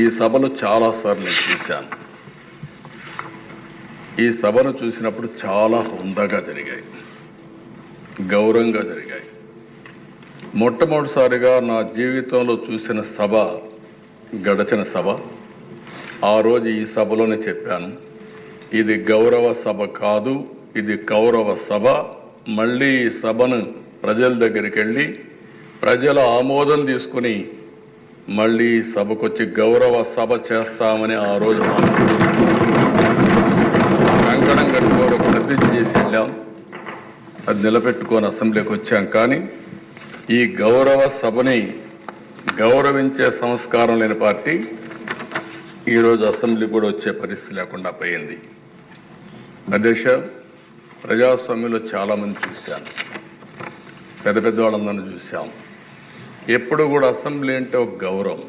ఈ సభలు చాలాసార్లు నేను చూశాను. ఈ సభను చూసినప్పుడు చాలా హుందాగా జరిగాయి, గౌరవంగా జరిగాయి. మొట్టమొదటిసారిగా నా జీవితంలో చూసిన సభ గడచిన సభ. ఆ రోజు ఈ సభలోనే చెప్పాను, ఇది గౌరవ సభ కాదు, ఇది కౌరవ సభ. మళ్ళీ ఈ సభను ప్రజల దగ్గరికి వెళ్ళి ప్రజల ఆమోదం తీసుకుని మళ్ళీ సభకు వచ్చి గౌరవ సభ చేస్తామని ఆ రోజు కంకణం కట్టుకొని ప్రతిజ్ఞ చేసి వెళ్ళాం. అది నిలబెట్టుకొని అసెంబ్లీకి వచ్చాం. కానీ ఈ గౌరవ సభని గౌరవించే సంస్కారం లేని పార్టీ ఈరోజు అసెంబ్లీ కూడా వచ్చే పరిస్థితి లేకుండా పోయింది. అధ్యక్ష, ప్రజాస్వామ్యంలో చాలామంది చూశాను, పెద్ద పెద్ద వాళ్ళందరినీ చూశాం. ఎప్పుడు కూడా అసెంబ్లీ అంటే ఒక గౌరవం.